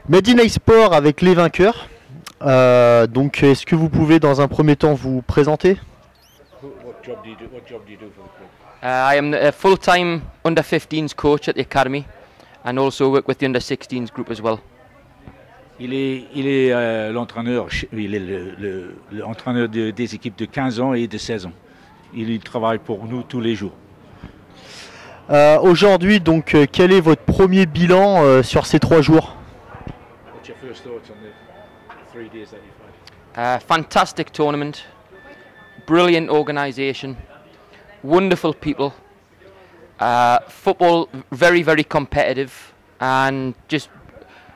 Medina Sport avec les vainqueurs. Donc, est-ce que vous pouvez dans un premier temps vous présenter? What job do you do? What job do you do for the club? I am a full-time under-15s coach at the academy and also work with the under-16s group as well. Il est l'entraîneur, il est l'entraîneur des équipes de 15 ans et de 16 ans. Il travaille pour nous tous les jours. Aujourd'hui, donc, quel est votre premier bilan sur ces 3 jours? What's your first thoughts on the 3 days that you've had? Fantastic tournament, brilliant organisation, wonderful people, football very, very competitive, and just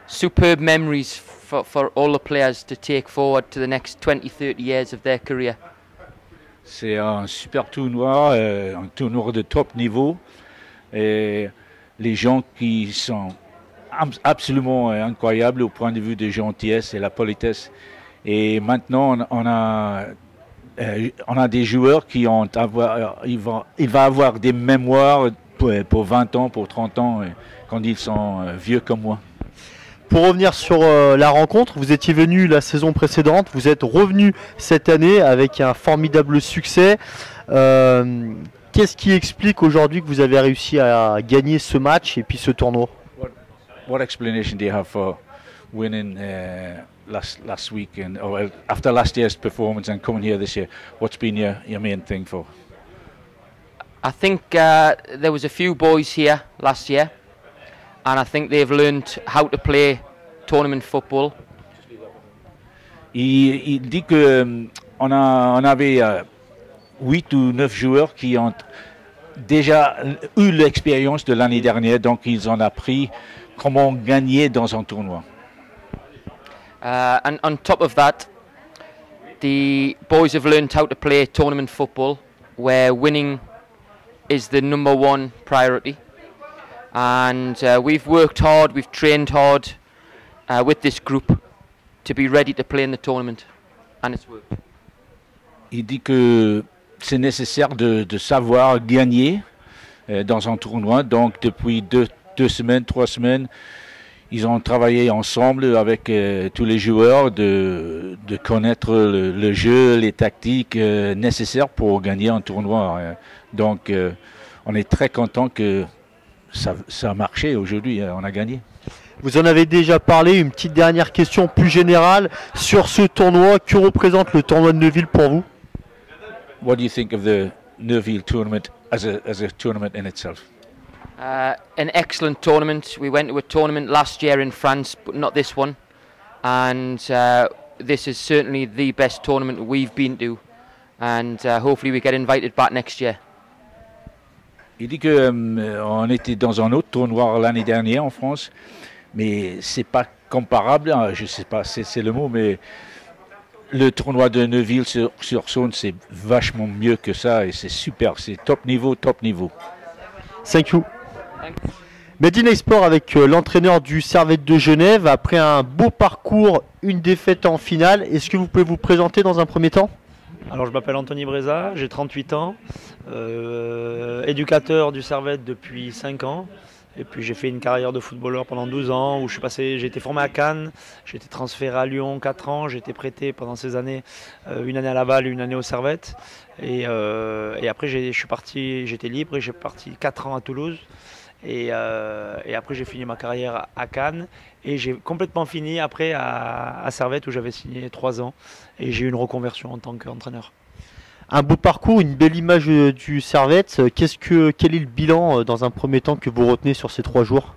superb memories for all the players to take forward to the next 20-30 years of their career. C'est un super tournoi, un tournoi de top niveau. Et les gens qui sont absolument incroyables au point de vue de gentillesse et la politesse. Et maintenant, on a des joueurs qui ont il va avoir des mémoires pour 20 ans, pour 30 ans, quand ils sont vieux comme moi. Pour revenir sur la rencontre, vous étiez venu la saison précédente, vous êtes revenu cette année avec un formidable succès. Qu'est-ce qui explique aujourd'hui que vous avez réussi à gagner ce match et puis ce tournoi? What explanation do you have for winning last week or after last year's performance and coming here this year? What's been your main thing for? I think there was a few boys here last year, and I think they've learned how to play tournament football. Il dit que on avait 8 ou 9 joueurs qui ont déjà eu l'expérience de l'année dernière, donc ils ont appris comment gagner dans un tournoi. And on top of that, the boys have learned how to play tournament football, where winning is the #1 priority. And we've worked hard, we've trained hard with this group to be ready to play in the tournament, and it's worked. Il dit que c'est nécessaire de savoir gagner dans un tournoi. Donc depuis 2 semaines, 3 semaines, ils ont travaillé ensemble avec tous les joueurs de connaître le jeu, les tactiques nécessaires pour gagner un tournoi. Donc on est très content que ça a marché aujourd'hui, on a gagné. Vous en avez déjà parlé, une petite dernière question plus générale sur ce tournoi. Que représente le tournoi de Neuville pour vous? What do you think of the Neuville tournament as a tournament in itself? An excellent tournament. We went to a tournament last year in France, but not this one. And this is certainly the best tournament we've been to. And hopefully we get invited back next year. Il dit que on était dans un autre tournoi l'année dernière en France, mais c'est pas comparable. Je sais pas, c'est le mot, mais le tournoi de Neuville sur Saône, c'est vachement mieux que ça et c'est super, c'est top niveau, top niveau. Thank you. Medina Sport avec l'entraîneur du Servette de Genève. Après un beau parcours, une défaite en finale, est-ce que vous pouvez vous présenter dans un premier temps? Alors je m'appelle Anthony Breza, j'ai 38 ans, éducateur du Servette depuis 5 ans. Et puis j'ai fait une carrière de footballeur pendant 12 ans où j'ai été formé à Cannes, j'ai été transféré à Lyon 4 ans, j'ai été prêté pendant ces années, une année à Laval et une année au Servette. Et après j'étais libre et j'ai parti 4 ans à Toulouse. Et après j'ai fini ma carrière à Cannes et j'ai complètement fini après à Servette où j'avais signé 3 ans et j'ai eu une reconversion en tant qu'entraîneur. Un beau parcours, une belle image du Servette. Quel est le bilan dans un premier temps que vous retenez sur ces 3 jours?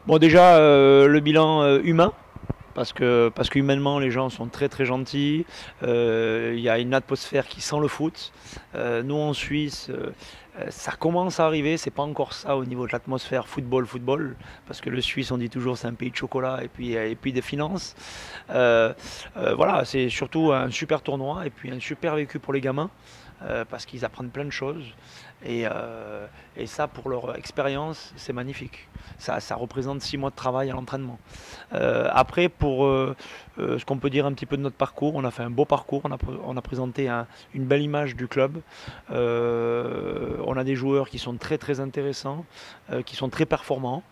Bon, déjà le bilan humain, parce que humainement les gens sont très très gentils. Il y a une atmosphère qui sent le foot. Nous en Suisse, ça commence à arriver, c'est pas encore ça au niveau de l'atmosphère football, parce que le Suisse on dit toujours c'est un pays de chocolat et puis des finances. Voilà, c'est surtout un super tournoi et puis un super vécu pour les gamins. Parce qu'ils apprennent plein de choses et ça pour leur expérience c'est magnifique, ça représente 6 mois de travail à l'entraînement. Après pour ce qu'on peut dire un petit peu de notre parcours, on a fait un beau parcours, on a présenté une belle image du club, on a des joueurs qui sont très très intéressants, qui sont très performants,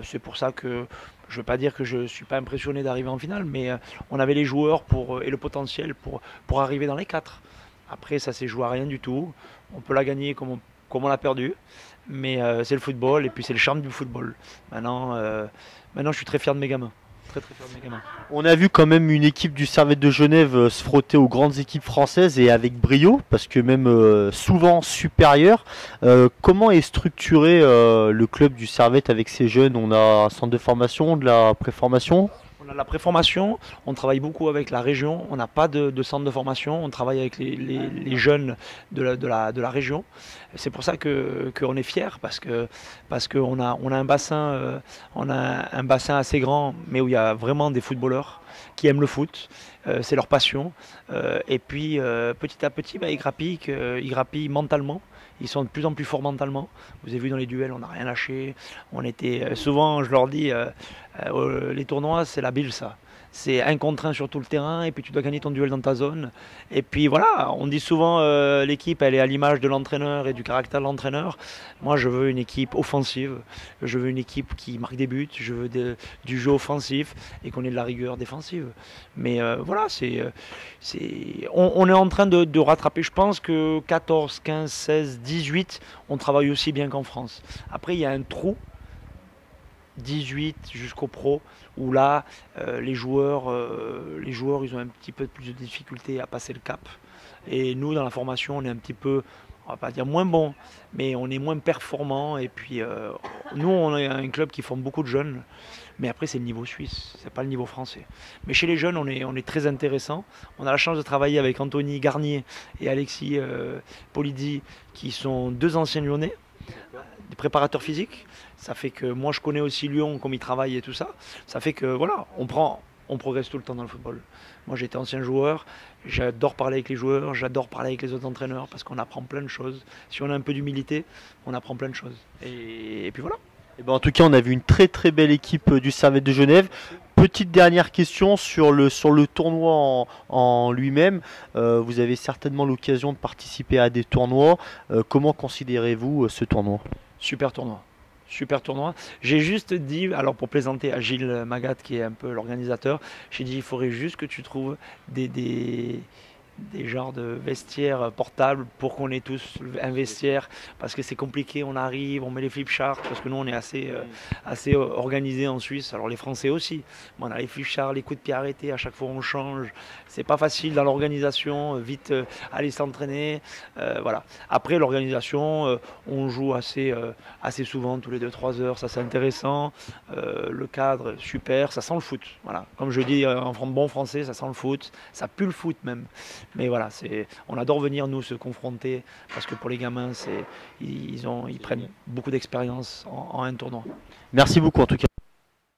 C'est pour ça que je ne veux pas dire que je ne suis pas impressionné d'arriver en finale, mais on avait les joueurs et le potentiel pour arriver dans les 4. Après, ça s'est joué à rien du tout. On peut la gagner comme on l'a perdu, mais c'est le football et puis c'est le charme du football. Maintenant, je suis très fier de mes gamins. Très très fier de mes gamins. On a vu quand même une équipe du Servette de Genève se frotter aux grandes équipes françaises et avec brio, parce que même souvent supérieure. Comment est structuré le club du Servette avec ces jeunes? On a un centre de formation, de la préformation? On a la préformation, on travaille beaucoup avec la région, on n'a pas de centre de formation, on travaille avec les jeunes de la région. C'est pour ça qu'on est fiers, parce qu'on a un bassin, assez grand, mais où il y a vraiment des footballeurs qui aiment le foot, c'est leur passion. Et puis petit à petit, ils grappillent mentalement. Ils sont de plus en plus forts mentalement. Vous avez vu dans les duels, on n'a rien lâché. On était souvent, je leur dis, les tournois, c'est la bille, ça. C'est 1 contre 1 sur tout le terrain et puis tu dois gagner ton duel dans ta zone. Et puis voilà, on dit souvent l'équipe, elle est à l'image de l'entraîneur et du caractère de l'entraîneur. Moi, je veux une équipe offensive. Je veux une équipe qui marque des buts. Je veux du jeu offensif et qu'on ait de la rigueur défensive. Mais voilà, on est en train de rattraper. Je pense que 14, 15, 16, 18, on travaille aussi bien qu'en France. Après, il y a un trou 18 jusqu'au pro, où là, les joueurs, ils ont un petit peu plus de difficulté à passer le cap. Et nous, dans la formation, on est un petit peu, on va pas dire moins bon, mais on est moins performant. Et puis, nous, on est un club qui forme beaucoup de jeunes, mais après, c'est le niveau suisse, c'est pas le niveau français. Mais chez les jeunes, on est très intéressant. On a la chance de travailler avec Anthony Garnier et Alexis Polizzi, qui sont 2 anciens Lyonnais, des préparateurs physiques. Ça fait que moi je connais aussi Lyon, comme ils travaillent et tout ça. Ça fait que voilà, on progresse tout le temps dans le football. Moi j'étais ancien joueur, j'adore parler avec les joueurs, j'adore parler avec les autres entraîneurs parce qu'on apprend plein de choses. Si on a un peu d'humilité, on apprend plein de choses. Et puis voilà. Et ben en tout cas, on a vu une très très belle équipe du Servette de Genève. Petite dernière question sur le tournoi en lui-même. Vous avez certainement l'occasion de participer à des tournois. Comment considérez-vous ce tournoi? Super tournoi. Super tournoi. J'ai juste dit, alors pour plaisanter à Gilles Magat, qui est un peu l'organisateur, j'ai dit il faudrait juste que tu trouves des genres de vestiaires portables pour qu'on ait tous un vestiaire, parce que c'est compliqué, on arrive, on met les flip charts, parce que nous on est assez organisé en Suisse, alors les Français aussi, mais on a les flip charts, les coups de pied arrêtés, à chaque fois on change, c'est pas facile dans l'organisation, vite aller s'entraîner, voilà. Après l'organisation, on joue assez souvent, tous les 2-3 heures, ça c'est intéressant, le cadre super, ça sent le foot, voilà. Comme je dis en bon français, ça sent le foot, ça pue le foot même. Mais voilà, on adore venir nous se confronter parce que pour les gamins, ils prennent beaucoup d'expérience en un tournoi. Merci beaucoup en tout cas.